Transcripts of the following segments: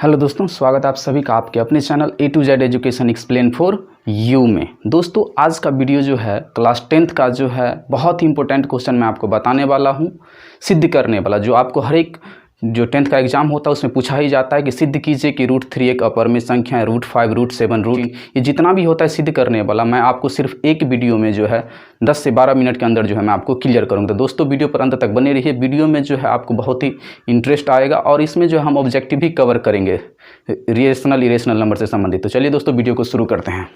Hello दोस्तों, स्वागत है आप सभी का आपके अपने channel A to Z education explain for you में। दोस्तों, आज का वीडियो जो है क्लास 10th का जो है बहुत ही इंपॉर्टेंट क्वेश्चन मैं आपको बताने वाला हूं, सिद्ध करने वाला, जो आपको हर एक जो 10th का एग्जाम होता है उसमें पूछा ही जाता है कि सिद्ध कीजिए कि √3 एक अपर में संख्या है, √5, √7, ये जितना भी होता है सिद्ध करने वाला मैं आपको सिर्फ एक वीडियो में जो है 10 से 12 मिनट के अंदर जो है मैं आपको क्लियर करूँगा। तो दोस्तों, वीडियो पर अंत तक बने रहिए। वीडियो में जो है आपको बहुत ही इंटरेस्ट आएगा और इसमें जो हम ऑब्जेक्टिव भी कवर करेंगे रेशनल इरेशनल नंबर से संबंधित। तो चलिए दोस्तों, वीडियो को शुरू करते हैं।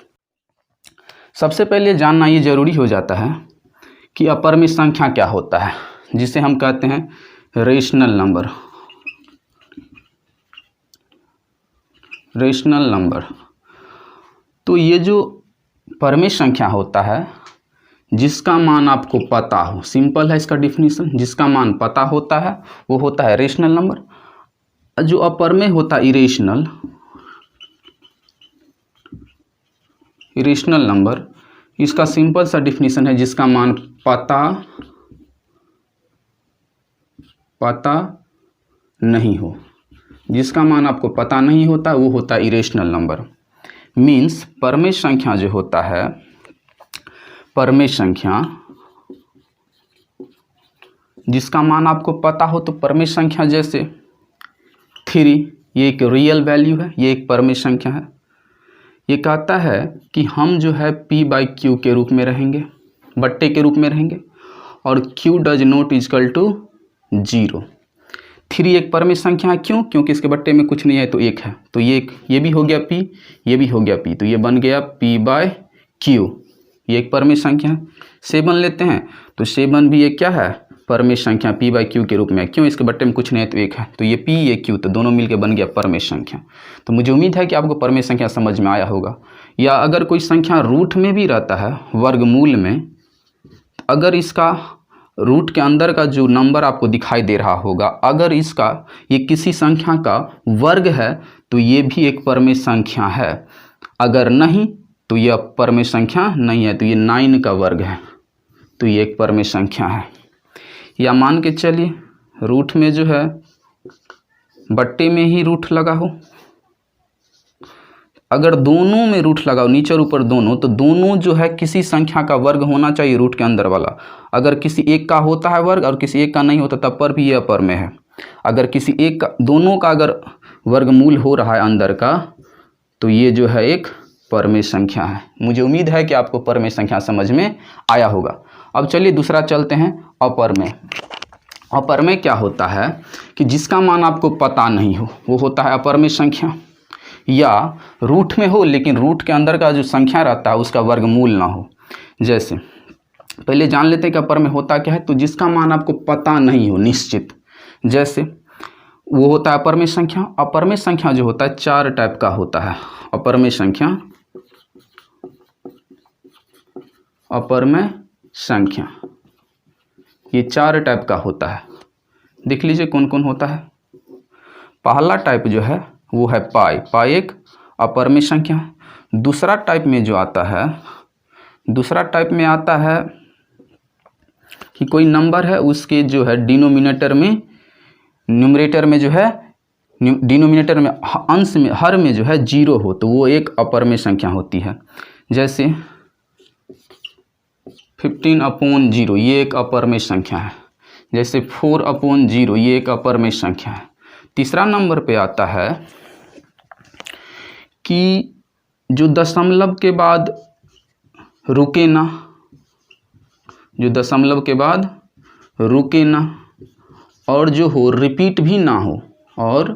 सबसे पहले जानना ये जरूरी हो जाता है कि अपर में संख्या क्या होता है, जिसे हम कहते हैं रेशनल नंबर। रेशनल नंबर, तो ये जो परमेय संख्या होता है जिसका मान आपको पता हो, सिंपल है इसका डिफिनीशन, जिसका मान पता होता है वो होता है रेशनल नंबर। जो अपर में होता है इरेशनल नंबर, इसका सिंपल सा डिफिनीशन है जिसका मान पता नहीं हो, जिसका मान आपको पता नहीं होता वो होता है इरेशनल नंबर। मीन्स परमेय संख्या जो होता है, परमेय संख्या जिसका मान आपको पता हो, तो परमेय संख्या जैसे 3, ये एक रियल वैल्यू है, ये एक परमेय संख्या है। ये कहता है कि हम जो है P/Q के रूप में रहेंगे, बट्टे के रूप में रहेंगे, और Q does not equal to 0। 3 एक परमेय संख्या है, क्यों? क्योंकि इसके बट्टे में कुछ नहीं है तो 1 है, तो ये भी हो गया P, ये भी हो गया P, तो ये बन गया P/Q, ये एक परमेय संख्या है। 7 लेते हैं तो 7 भी एक क्या है, परमेय संख्या, P/Q के रूप में। क्यों? इसके बट्टे में कुछ नहीं है तो 1 है, तो ये P ये Q, तो दोनों मिलकर बन गया परमेय संख्या। तो मुझे उम्मीद है कि आपको परमेय संख्या समझ में आया होगा। या अगर कोई संख्या रूट में भी रहता है, वर्गमूल में, अगर इसका रूट के अंदर का जो नंबर आपको दिखाई दे रहा होगा, अगर इसका ये किसी संख्या का वर्ग है तो ये भी एक परमेय संख्या है। अगर नहीं तो यह परमेय संख्या नहीं है, तो ये 9 का वर्ग है, तो ये एक परमेय संख्या है। या मान के चलिए रूट में जो है बट्टे में ही रूट लगा हो, अगर दोनों में रूट लगाओ, नीचे और ऊपर दोनों, तो दोनों जो है किसी संख्या का वर्ग होना चाहिए रूट के अंदर वाला। अगर किसी एक का होता है वर्ग और किसी एक का नहीं होता, तब पर भी ये अपर में है। अगर किसी एक का, दोनों का अगर वर्गमूल हो रहा है अंदर का, तो ये जो है एक परमेय संख्या है। मुझे उम्मीद है कि आपको परमेय संख्या समझ में आया होगा। अब चलिए दूसरा चलते हैं, अपरमेय। अपरमेय क्या होता है कि जिसका मान आपको पता नहीं हो, वो होता है अपरमेय संख्या। या रूट में हो लेकिन रूट के अंदर का जो संख्या रहता है उसका वर्गमूल ना हो। जैसे पहले जान लेते हैं कि अपर में होता क्या है, तो जिसका मान आपको पता नहीं हो निश्चित, जैसे वो होता है अपरमेय संख्या। अपरमेय संख्या जो होता है 4 टाइप का होता है। अपरमेय संख्या, अपरमेय संख्या ये 4 टाइप का होता है। देख लीजिए कौन कौन होता है। पहला टाइप जो है वो है पाई एक अपरमेय संख्या। दूसरा टाइप में जो आता है, दूसरा टाइप में आता है कि कोई नंबर है उसके जो है डिनोमिनेटर में, न्यूमरेटर में जो है, डिनोमिनेटर में, अंश में, हर में जो है 0 हो, तो वो एक अपरमेय संख्या होती है। जैसे 15/0 ये एक अपरमेय संख्या है। जैसे 4/0 ये एक अपरमेय संख्या है। तीसरा नंबर पे आता है कि जो दशमलव के बाद रुके ना, जो दशमलव के बाद रुके ना, और जो हो रिपीट भी ना हो, और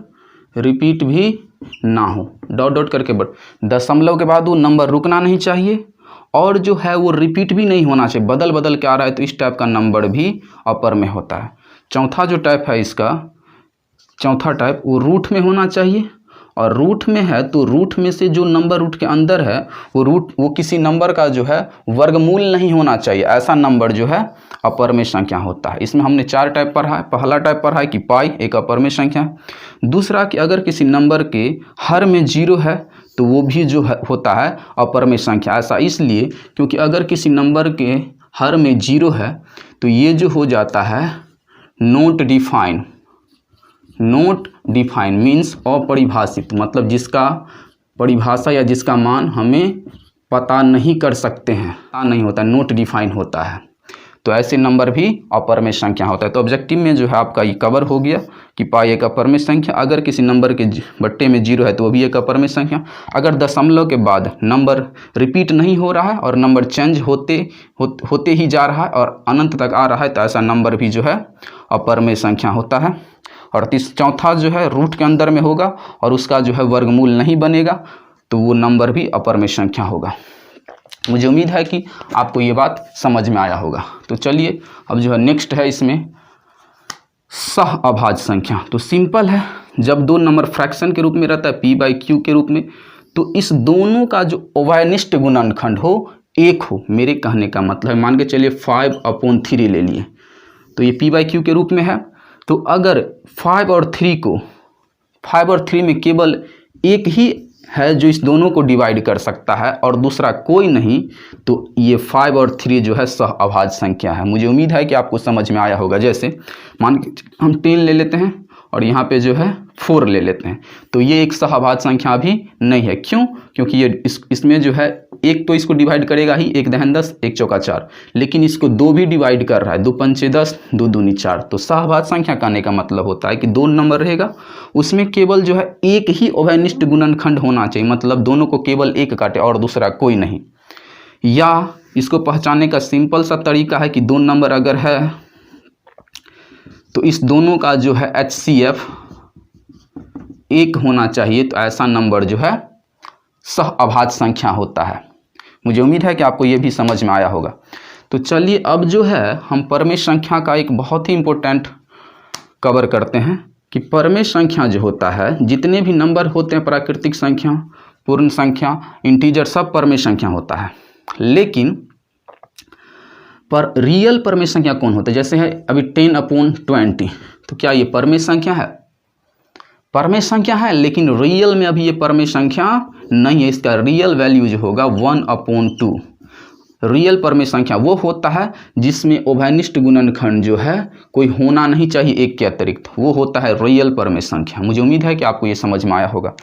रिपीट भी ना हो, डॉट डॉट करके दशमलव के बाद वो नंबर रुकना नहीं चाहिए, और जो है वो रिपीट भी नहीं होना चाहिए, बदल बदल के आ रहा है, तो इस टाइप का नंबर भी अपर में होता है। चौथा जो टाइप है इसका, चौथा टाइप वो रूट में होना चाहिए, और रूट में है तो रूट में से जो नंबर रूट के अंदर है वो किसी नंबर का जो है वर्गमूल नहीं होना चाहिए, ऐसा नंबर जो है अपरमेय संख्या होता है। इसमें हमने 4 टाइप पढ़ा है। पहला टाइप पढ़ा है कि पाई एक अपरमेय संख्या है। दूसरा कि अगर किसी नंबर के हर में 0 है तो वो भी जो है होता है अपरमेय संख्या। ऐसा इसलिए क्योंकि अगर किसी नंबर के हर में 0 है तो ये जो हो जाता है not define, note define means अपरिभाषित, मतलब जिसका परिभाषा या जिसका मान हमें पता नहीं कर सकते हैं, पता नहीं होता, नोट डिफाइन होता है, तो ऐसे नंबर भी अपर में संख्या होता है। तो ऑब्जेक्टिव में जो है आपका ये कवर हो गया कि पाई एक अपर में संख्या, अगर किसी नंबर के बट्टे में 0 है तो वो भी एक अपर में संख्या, अगर दशमलव के बाद नंबर रिपीट नहीं हो रहा है और नंबर चेंज होते ही जा रहा है और अनंत तक आ रहा है तो ऐसा नंबर भी जो है अपर में संख्या होता है। और चौथा जो है रूट के अंदर में होगा और उसका जो है वर्गमूल नहीं बनेगा तो वो नंबर भी अपर में संख्या होगा। मुझे उम्मीद है कि आपको ये बात समझ में आया होगा। तो चलिए अब जो है नेक्स्ट है इसमें सह अभाज्य संख्या। तो सिंपल है, जब दो नंबर फ्रैक्शन के रूप में रहता है p/q के रूप में, तो इस दोनों का जो उभयनिष्ठ गुणनखंड हो एक हो। मेरे कहने का मतलब है, मान के चलिए 5/3 ले लिए तो ये p/q के रूप में है। तो अगर 5 और 3 में केवल एक ही है जो इस दोनों को डिवाइड कर सकता है और दूसरा कोई नहीं, तो ये 5 और 3 जो है सह अभाज्य संख्या है। मुझे उम्मीद है कि आपको समझ में आया होगा। जैसे मान के हम 10 ले लेते हैं और यहाँ पे जो है 4 ले लेते हैं, तो ये एक सह अभाज्य संख्या भी नहीं है। क्यों? क्योंकि ये इसमें जो है एक तो इसको डिवाइड करेगा ही, 1 दहन 10 1 चौका 4, लेकिन इसको 2 भी डिवाइड कर रहा है, 2 पंचे 10 2 दूनी 4। तो सह अभाज्य संख्या कहने का मतलब होता है कि 2 नंबर रहेगा, उसमें केवल जो है एक ही उभयनिष्ठ गुणनखंड होना चाहिए, मतलब दोनों को केवल एक काटे और दूसरा कोई नहीं। या इसको पहचानने का सिंपल सा तरीका है कि 2 नंबर अगर है तो इस दोनों का जो है HCF 1 होना चाहिए, तो ऐसा नंबर जो है सह अभाज्य संख्या होता है। मुझे उम्मीद है कि आपको ये भी समझ में आया होगा। तो चलिए अब जो है हम परमेय संख्या का एक बहुत ही इम्पोर्टेंट कवर करते हैं कि परमेय संख्या जो होता है, जितने भी नंबर होते हैं, प्राकृतिक संख्या, पूर्ण संख्या, इंटीजर, सब परमेय संख्या होता है। लेकिन पर रियल परमेय संख्या कौन होता है? जैसे है अभी 10/20, तो क्या ये परमेय संख्या है? परमेय संख्या है, लेकिन रियल में अभी ये परमेय संख्या नहीं है। इसका रियल वैल्यू जो होगा 1/2। रियल परमेय संख्या वो होता है जिसमें उभयनिष्ठ गुणनखंड जो है कोई होना नहीं चाहिए एक के अतिरिक्त, वो होता है रियल परमेय संख्या। मुझे उम्मीद है कि आपको ये समझ में आया होगा।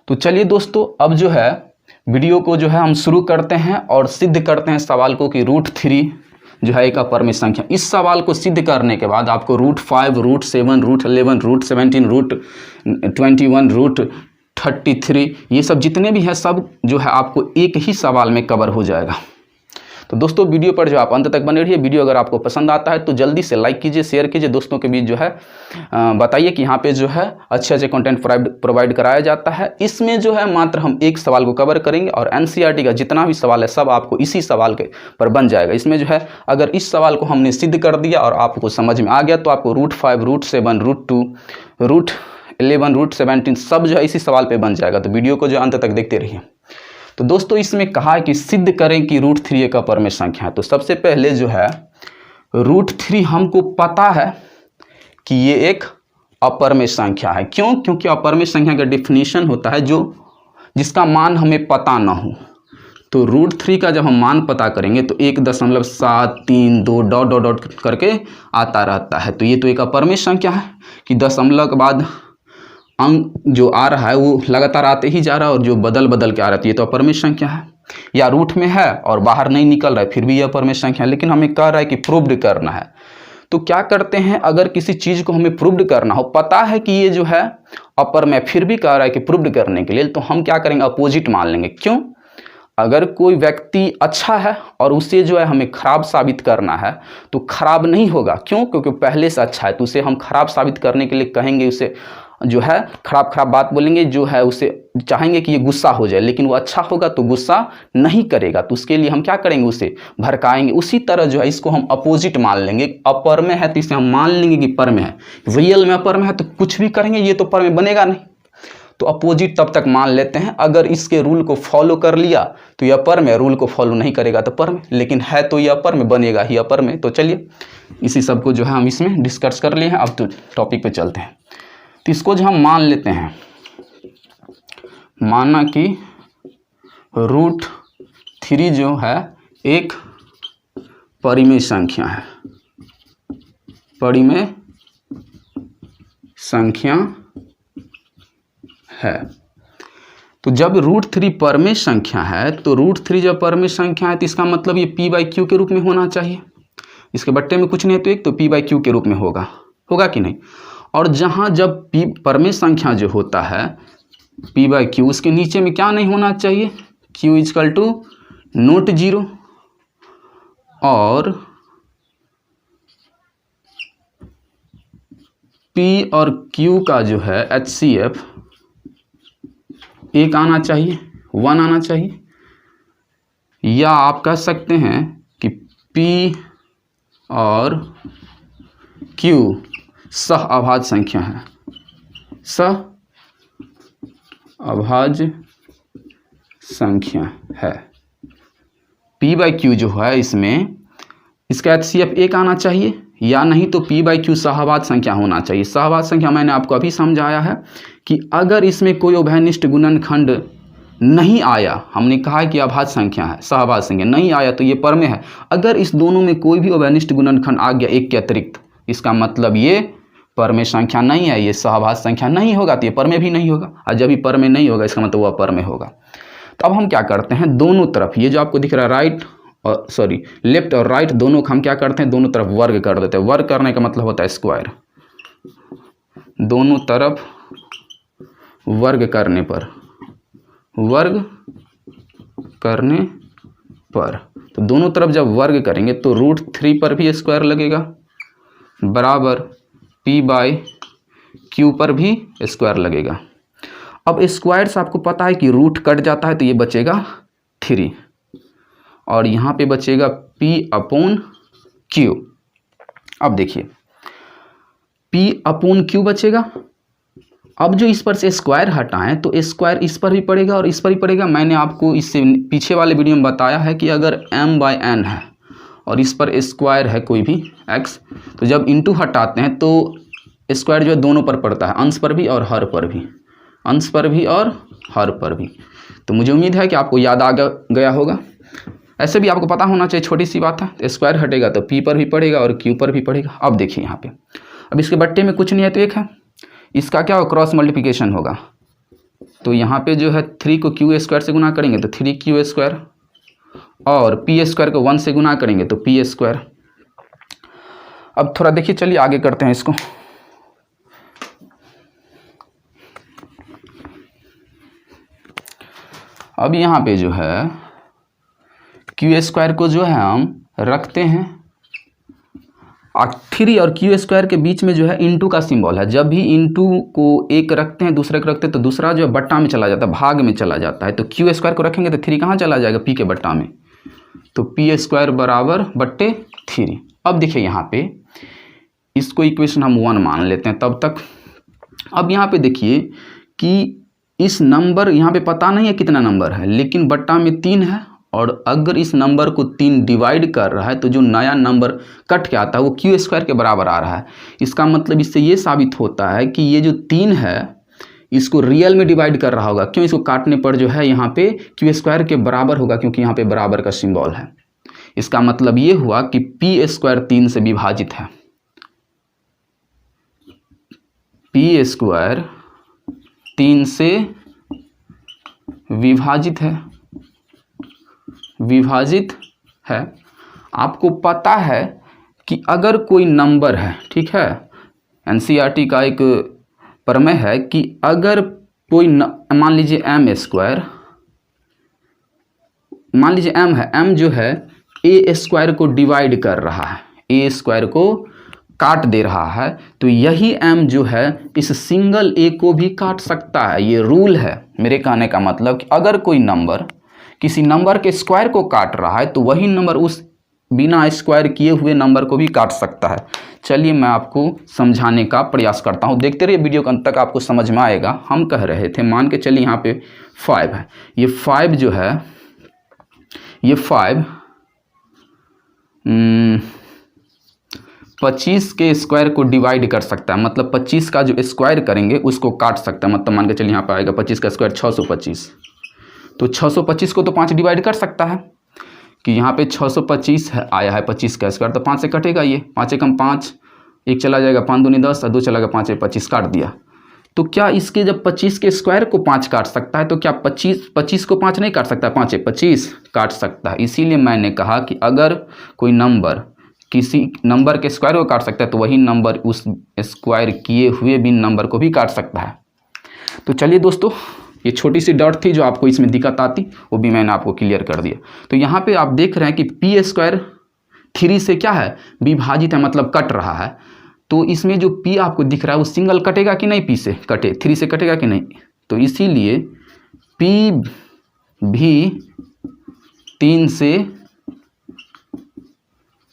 तो चलिए दोस्तों, अब जो है वीडियो को जो है हम शुरू करते हैं और सिद्ध करते हैं सवाल को कि √3 जो है एक अपरमेय संख्या। इस सवाल को सिद्ध करने के बाद आपको √5, √7, √11, √17, √21, √33 ये सब जितने भी हैं सब जो है आपको एक ही सवाल में कवर हो जाएगा। तो दोस्तों वीडियो पर जो आप अंत तक बने रहिए। वीडियो अगर आपको पसंद आता है तो जल्दी से लाइक कीजिए, शेयर कीजिए, दोस्तों के बीच जो है बताइए कि यहाँ पे जो है अच्छे कंटेंट प्रोवाइड कराया जाता है। इसमें जो है मात्र हम एक सवाल को कवर करेंगे और NCERT का जितना भी सवाल है सब आपको इसी सवाल के पर बन जाएगा। इसमें जो है अगर इस सवाल को हमने सिद्ध कर दिया और आपको समझ में आ गया तो आपको √5, √7, √2, √11, √17 सब जो है इसी सवाल पर बन जाएगा। तो वीडियो को जो अंत तक देखते रहिए। तो दोस्तों इसमें कहा है कि सिद्ध करें कि √3 एक अपरमेय संख्या है। तो सबसे पहले जो है √3 हमको पता है कि ये एक अपरमेय संख्या है। क्यों? क्योंकि अपरमेय संख्या का डेफिनेशन होता है जिसका मान हमें पता ना हो। तो √3 का जब हम मान पता करेंगे तो 1.732 डॉट डॉट डॉट करके आता रहता है। तो ये तो एक अपरमेय संख्या है कि दशमलव के बाद अंक जो आ रहा है वो लगातार आते ही जा रहा है और जो बदल बदल के आ रहा है, ये तो अपरमेय संख्या है। या रूट में है और बाहर नहीं निकल रहा है फिर भी ये अपरमेय संख्या है। लेकिन हमें कह रहा है कि प्रूव्ड करना है। तो क्या करते हैं, अगर किसी चीज़ को हमें प्रूव्ड करना हो, पता है कि ये जो है अपरमेय, फिर भी कह रहा है कि प्रूव्ड करने के लिए, तो हम क्या करेंगे, अपोजिट मान लेंगे। क्यों? अगर कोई व्यक्ति अच्छा है और उसे जो है हमें खराब साबित करना है तो खराब नहीं होगा। क्यों? क्योंकि पहले से अच्छा है, तो उसे हम खराब साबित करने के लिए कहेंगे, उसे जो है खराब बात बोलेंगे, जो है उसे चाहेंगे कि ये गुस्सा हो जाए, लेकिन वो अच्छा होगा तो गुस्सा नहीं करेगा। तो उसके लिए हम क्या करेंगे, उसे भड़काएंगे। उसी तरह जो है इसको हम अपोजिट मान लेंगे। अपरमेय है तो इसे हम मान लेंगे कि परमेय है। रियल में अपरमेय है तो कुछ भी करेंगे ये तो परमेय बनेगा नहीं, तो अपोजिट तब तक मान लेते हैं। अगर इसके रूल को फॉलो कर लिया तो ये अपरमेय, रूल को फॉलो नहीं करेगा तो परमेय, लेकिन है तो ये अपरमेय, बनेगा ही अपरमेय। तो चलिए इसी सब को जो है हम इसमें डिस्कस कर लिए हैं। अब तो टॉपिक पे चलते हैं। तो इसको जो हम मान लेते हैं, माना कि √3 जो है एक परिमेय संख्या है, परिमेय संख्या है। तो जब √3 परमेय संख्या है तो √3 जब परमेय संख्या है तो इसका मतलब ये p/q के रूप में होना चाहिए। इसके बट्टे में कुछ नहीं है तो एक तो p/q के रूप में होगा कि नहीं। और जहाँ जब p परमेय संख्या जो होता है p/q, उसके नीचे में क्या नहीं होना चाहिए, q = नॉट 0 और p और q का जो है HCF 1 आना चाहिए, 1 आना चाहिए। या आप कह सकते हैं कि p और q सहअभाज्य संख्या है, सहअभाज्य संख्या है। p/q जो है इसमें इसका HCF 1 आना चाहिए, या नहीं तो p/q सहअभाज्य संख्या होना चाहिए। सहअभाज्य संख्या मैंने आपको अभी समझाया है कि अगर इसमें कोई उभयनिष्ठ गुणनखंड नहीं आया, हमने कहा है कि अभाज्य संख्या है, सहअभाज्य संख्या नहीं आया तो ये परमेय है। अगर इस दोनों में कोई भी उभयनिष्ठ गुणनखंड आ गया एक के अतिरिक्त, इसका मतलब ये परमेय संख्या नहीं है, ये सहअभाज्य संख्या नहीं होगा, तो ये परमेय भी नहीं होगा। और जब भी परमेय नहीं होगा इसका मतलब वह परमेय होगा। तो अब हम क्या करते हैं, दोनों तरफ ये जो आपको दिख रहा है लेफ्ट और राइट दोनों हम क्या करते हैं, दोनों तरफ वर्ग कर देते हैं। वर्ग करने का मतलब होता है स्क्वायर। दोनों तरफ वर्ग करने पर तो दोनों तरफ जब वर्ग करेंगे तो √3 पर भी स्क्वायर लगेगा बराबर p/q पर भी स्क्वायर लगेगा। अब स्क्वायर से आपको पता है कि रूट कट जाता है तो ये बचेगा 3 और यहाँ पे बचेगा p/q। अब देखिए p/q बचेगा। अब जो इस पर से स्क्वायर हटाएं तो स्क्वायर इस पर भी पड़ेगा और इस पर भी पड़ेगा। मैंने आपको इससे पीछे वाले वीडियो में बताया है कि अगर m/n है और इस पर स्क्वायर है कोई भी x, तो जब इंटू हटाते हैं तो स्क्वायर जो है दोनों पर पड़ता है, अंश पर भी और हर पर भी, अंश पर भी और हर पर भी। तो मुझे उम्मीद है कि आपको याद आ गया होगा। ऐसे भी आपको पता होना चाहिए, छोटी सी बात है। स्क्वायर हटेगा तो p पर भी पड़ेगा और q पर भी पड़ेगा। अब देखिए यहाँ पे, अब इसके बट्टे में कुछ नहीं है तो 1 है, इसका क्या होगा, क्रॉस मल्टीप्लिकेशन होगा। तो यहाँ पे जो है 3 को q² से गुना करेंगे तो 3q² और p² को 1 से गुना करेंगे तो p²। अब थोड़ा देखिए, चलिए आगे करते हैं इसको। अब यहाँ पे जो है q² को जो है हम रखते हैं 3 और q² के बीच में जो है इंटू का सिंबल है। जब भी इंटू को एक रखते हैं दूसरे को रखते हैं तो दूसरा जो है बट्टा में चला जाता है, भाग में चला जाता है। तो q² को रखेंगे तो 3 कहाँ चला जाएगा, p के बट्टा में, तो p² बराबर बट्टे 3। अब देखिए यहाँ पे इसको इक्वेशन हम 1 मान लेते हैं तब तक। अब यहाँ पे देखिए कि इस नंबर यहाँ पे पता नहीं है कितना नंबर है, लेकिन बट्टा में 3 है और अगर इस नंबर को 3 डिवाइड कर रहा है तो जो नया नंबर कट के आता है वो q² के बराबर आ रहा है। इसका मतलब इससे ये साबित होता है कि ये जो 3 है इसको रियल में डिवाइड कर रहा होगा। क्यों, इसको काटने पर जो है यहाँ पे q² के बराबर होगा, क्योंकि यहाँ पे बराबर का सिंबल है। इसका मतलब ये हुआ कि p² 3 से विभाजित है, p² 3 से विभाजित है। आपको पता है कि अगर कोई नंबर है, ठीक है, NCERT का एक प्रमेय है कि अगर कोई मान लीजिए m², मान लीजिए m है, m जो है a² को डिवाइड कर रहा है, a² को काट दे रहा है, तो यही m जो है इस सिंगल a को भी काट सकता है। ये रूल है। मेरे कहने का मतलब कि अगर कोई नंबर किसी नंबर के स्क्वायर को काट रहा है तो वही नंबर उस बिना स्क्वायर किए हुए नंबर को भी काट सकता है। चलिए मैं आपको समझाने का प्रयास करता हूँ, देखते रहिए वीडियो के अंत तक, आपको समझ में आएगा। हम कह रहे थे, मान के चलिए यहाँ पे 5 है, ये 5 जो है, ये 5 25 के स्क्वायर को डिवाइड कर सकता है, मतलब 25 का जो स्क्वायर करेंगे उसको काट सकता है। मतलब मान के चलिए यहाँ पे आएगा 25 का स्क्वायर 625, तो 625 को तो 5 डिवाइड कर सकता है कि यहाँ पे 625 आया है 25 का स्क्वायर, तो 5 से कटेगा, ये 5 एकम 5 एक चला जाएगा 5 दूनी 10 और 2 चला गया 5 25 काट दिया। तो क्या इसके जब 25 के स्क्वायर को 5 काट सकता है तो क्या 25 को 5 नहीं काट सकता? 5 25 काट सकता है। इसीलिए मैंने कहा कि अगर कोई नंबर किसी नंबर के स्क्वायर को काट सकता है तो वही नंबर उस स्क्वायर किए हुए भी नंबर को भी काट सकता है। तो चलिए दोस्तों, ये छोटी सी डॉट थी जो आपको इसमें दिक्कत आती, वो भी मैंने आपको क्लियर कर दिया। तो यहाँ पे आप देख रहे हैं कि पी स्क्वायर 3 से क्या है? विभाजित है, मतलब कट रहा है। तो इसमें जो p आपको दिख रहा है वो सिंगल कटेगा कि नहीं? p से कटे, 3 से कटेगा कि नहीं? तो इसीलिए p भी 3 से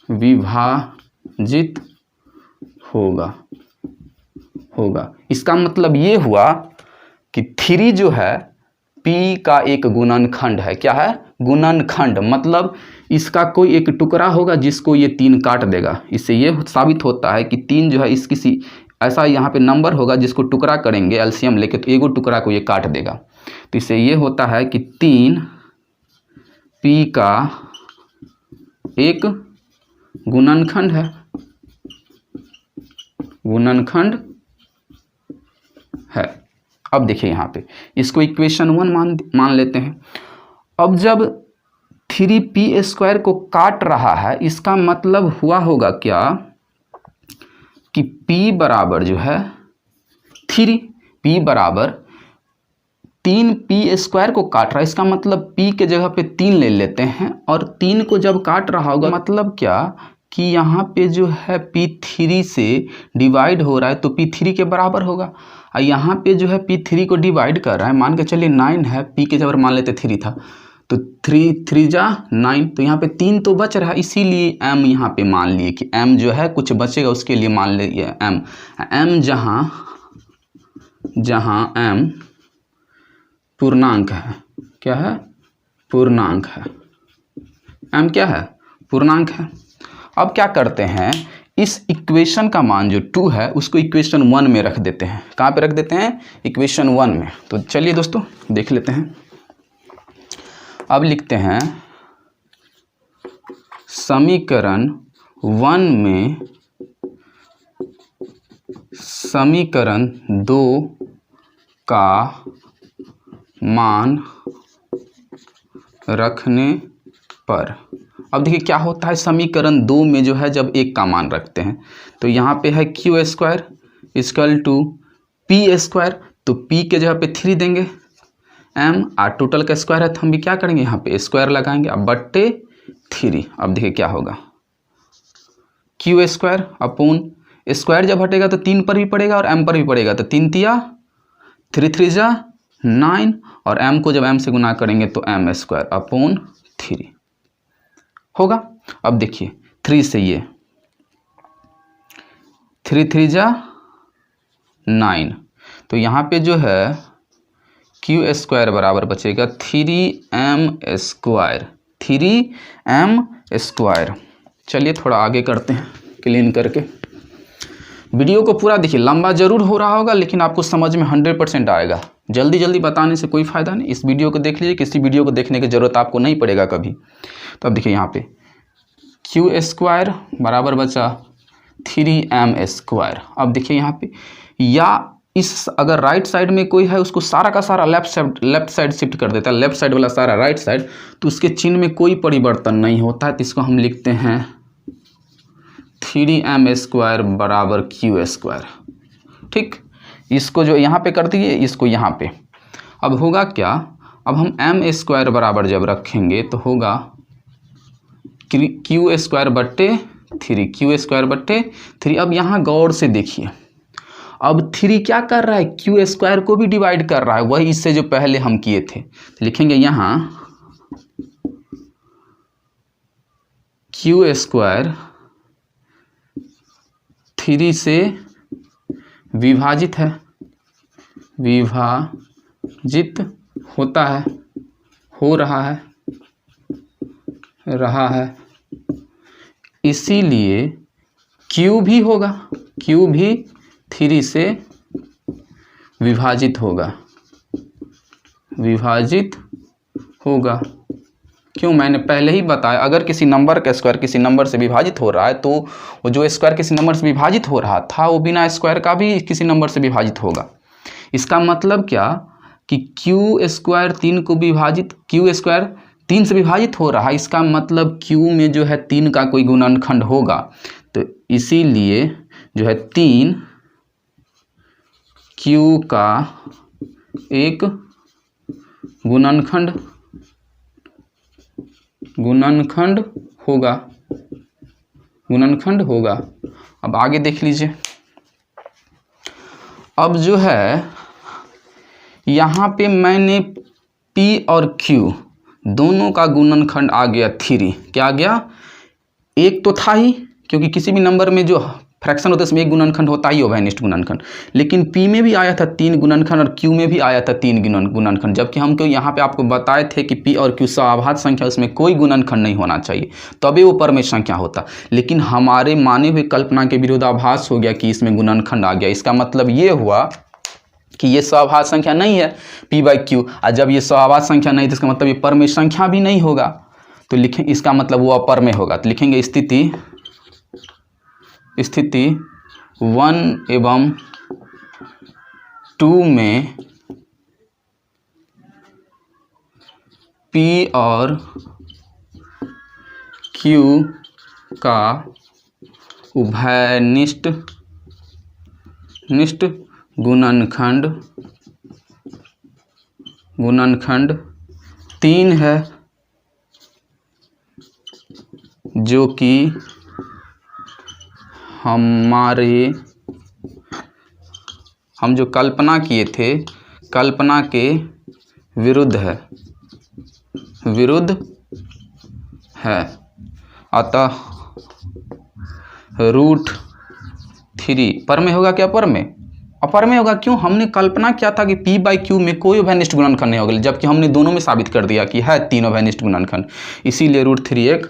विभाजित होगा। इसका मतलब ये हुआ कि 3 जो है p का एक गुणनखंड है। क्या है? गुणनखंड। मतलब इसका कोई एक टुकड़ा होगा जिसको ये 3 काट देगा। इससे ये साबित होता है कि 3 जो है इस किसी ऐसा यहाँ पे नंबर होगा जिसको टुकड़ा करेंगे एलसीएम लेके तो एगो टुकड़ा को ये काट देगा। तो इससे ये होता है कि 3 p का एक गुणनखंड है, गुणनखंड है। अब देखिए यहाँ पे इसको इक्वेशन 1 मान लेते हैं। अब जब 3p स्क्वायर को काट रहा है इसका मतलब हुआ होगा क्या कि p बराबर जो है 3, p बराबर 3p स्क्वायर को काट रहा है। इसका मतलब p के जगह पे 3 ले लेते हैं और 3 को जब काट रहा होगा मतलब क्या कि यहाँ पे जो है p3 से डिवाइड हो रहा है तो p3 के बराबर होगा। और यहाँ पे जो है p3 को डिवाइड कर रहा है, मान के चलिए 9 है, p के जगह मान लेते 3 था तो 3 3 जा 9, तो यहाँ पे 3 तो बच रहा है, इसीलिए m यहाँ पे मान लिए कि m जो है कुछ बचेगा उसके लिए मान लिए m जहाँ m पूर्णांक है। क्या है? पूर्णांक है। m क्या है? पूर्णांक है। अब क्या करते हैं, इस इक्वेशन का मान जो 2 है उसको इक्वेशन 1 में रख देते हैं। कहाँ पे रख देते हैं? इक्वेशन 1 में। तो चलिए दोस्तों देख लेते हैं। अब लिखते हैं समीकरण 1 में समीकरण 2 का मान रखने पर। अब देखिए क्या होता है समीकरण 2 में जो है जब 1 का मान रखते हैं तो यहाँ पे है Q square equal to P square, तो p के जगह पे 3 देंगे, m और टोटल का स्क्वायर है तो हम भी क्या करेंगे यहाँ पे स्क्वायर लगाएंगे, अब बट्टे 3। अब देखिए क्या होगा, क्यू स्क्वायर अपॉन स्क्वायर जब हटेगा तो 3 पर भी पड़ेगा और m पर भी पड़ेगा, तो 3 तिया 3 3 जा 9 और m को जब m से गुना करेंगे तो m स्क्वायर अपॉन 3 होगा। अब देखिए 3 से ये 3 3 जा 9, तो यहाँ पे जो है क्यू स्क्वायर बराबर बचेगा 3m स्क्वायर, 3m स्क्वायर। चलिए थोड़ा आगे करते हैं क्लीन करके। वीडियो को पूरा देखिए, लंबा जरूर हो रहा होगा लेकिन आपको समझ में 100% आएगा। जल्दी जल्दी बताने से कोई फ़ायदा नहीं, इस वीडियो को देख लीजिए, किसी वीडियो को देखने की ज़रूरत आपको नहीं पड़ेगा कभी। तो अब देखिए यहाँ पे क्यू स्क्वायर बराबर बचा 3m स्क्वायर। अब देखिए यहाँ पे या इस अगर राइट साइड में कोई है उसको सारा का सारा लेफ्ट साइड शिफ्ट कर देता है, लेफ्ट साइड वाला सारा राइट साइड, तो उसके चिन्ह में कोई परिवर्तन नहीं होता है। तो इसको हम लिखते हैं 3m स्क्वायर बराबर क्यू स्क्वायर। ठीक, इसको जो यहाँ पे कर दिए इसको यहाँ पे। अब होगा क्या, अब हम m स्क्वायर बराबर जब रखेंगे तो होगा क्यू स्क्वायर बट्टे 3, क्यू स्क्वायर बट्टे 3। अब यहाँ गौर से देखिए, अब 3 क्या कर रहा है, क्यू स्क्वायर को भी डिवाइड कर रहा है, वही इससे जो पहले हम किए थे। तो लिखेंगे यहाँ क्यू स्क्वायर 3 से विभाजित है, विभाजित होता है, हो रहा है, इसीलिए Q भी होगा, Q भी 3 से विभाजित होगा, क्यों, मैंने पहले ही बताया, अगर किसी नंबर का स्क्वायर किसी नंबर से विभाजित हो रहा है तो वो जो स्क्वायर किसी नंबर से विभाजित हो रहा था वो बिना स्क्वायर का भी किसी नंबर से विभाजित होगा। इसका मतलब क्या कि क्यू स्क्वायर 3 को विभाजित, क्यू स्क्वायर 3 से विभाजित हो रहा है, इसका मतलब क्यू में जो है 3 का कोई गुणनखंड होगा। तो इसीलिए जो है 3 क्यू का एक गुणनखंड होगा। अब आगे देख लीजिए। अब जो है यहाँ पे मैंने P और Q दोनों का गुणनखंड आ गया 3। क्या आ गया, एक तो था ही, क्योंकि किसी भी नंबर में जो फ्रैक्शन होता है उसमें एक गुणनखंड होता ही होगा, निष्ठ गुणनखंड। लेकिन P में भी आया था 3 गुणनखंड और Q में भी आया था 3 गुणनखंड, जबकि हमको यहाँ पे आपको बताए थे कि P और Q सवाभाज्य संख्या, उसमें कोई गुणनखंड नहीं होना चाहिए, तभी वो परमेय संख्या होता। लेकिन हमारे माने हुए कल्पना के विरोधाभास हो गया कि इसमें गुणनखंड आ गया। इसका मतलब ये हुआ कि ये सवाभाज्य संख्या नहीं है P/Q, और जब ये सवाभाज्य संख्या नहीं तो इसका मतलब ये परमेय संख्या भी नहीं होगा। तो लिखें, इसका मतलब वो अपरमेय होगा। तो लिखेंगे स्थिति 1 एवं 2 में P और Q का उभयनिष्ठ गुणनखंड 3 है, जो कि हम जो कल्पना किए थे, कल्पना के विरुद्ध है। अतः √3 परमेय होगा क्या, परमेय? अपरमेय होगा। क्यों, हमने कल्पना किया था कि P/Q में कोई उभयनिष्ठ गुणनखंड नहीं होगा, जबकि हमने दोनों में साबित कर दिया कि है 3 उभयनिष्ठ गुणनखंड। इसीलिए √3 एक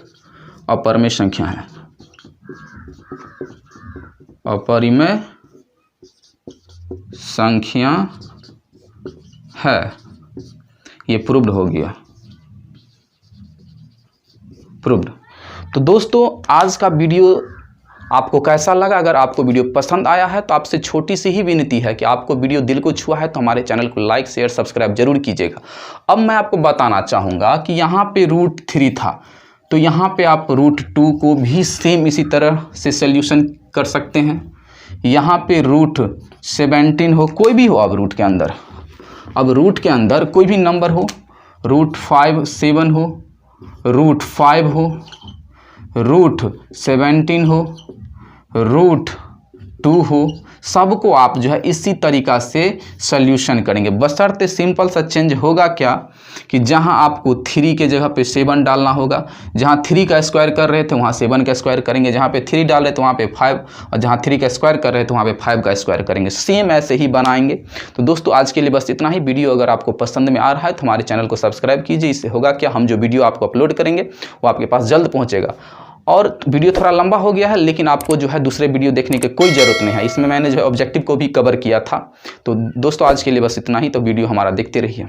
अपरमेय संख्या है, अपरिमेय संख्या है। ये प्रूव्ड हो गया, प्रूव्ड। तो दोस्तों आज का वीडियो आपको कैसा लगा? अगर आपको वीडियो पसंद आया है तो आपसे छोटी सी ही विनती है कि आपको वीडियो दिल को छुआ है तो हमारे चैनल को लाइक शेयर सब्सक्राइब जरूर कीजिएगा। अब मैं आपको बताना चाहूँगा कि यहाँ पे √3 था, तो यहाँ पे आप √2 को भी सेम इसी तरह से सोल्यूशन कर सकते हैं। यहाँ पे √17 हो, कोई भी हो, अब रूट के अंदर, अब रूट के अंदर कोई भी नंबर हो, √57 हो, √5 हो, √17 हो, √2 हो, सबको आप जो है इसी तरीक़ा से सल्यूशन करेंगे। बशर्ते सिंपल सा चेंज होगा क्या कि जहां आपको 3 के जगह पे 7 डालना होगा, जहां 3 का स्क्वायर कर रहे थे वहां 7 का स्क्वायर करेंगे, जहां पे 3 डाल रहे थे वहां पे 5, और जहां 3 का स्क्वायर कर रहे थे वहां पे 5 का स्क्वायर करेंगे। सेम ऐसे ही बनाएंगे। तो दोस्तों आज के लिए बस इतना ही। वीडियो अगर आपको पसंद में आ रहा है तो हमारे चैनल को सब्सक्राइब कीजिए। इससे होगा क्या, हम जो वीडियो आपको अपलोड करेंगे वो आपके पास जल्द पहुँचेगा। और वीडियो थोड़ा लंबा हो गया है, लेकिन आपको जो है दूसरे वीडियो देखने की कोई ज़रूरत नहीं है, इसमें मैंने जो है ऑब्जेक्टिव को भी कवर किया था। तो दोस्तों आज के लिए बस इतना ही। तो वीडियो हमारा देखते रहिए।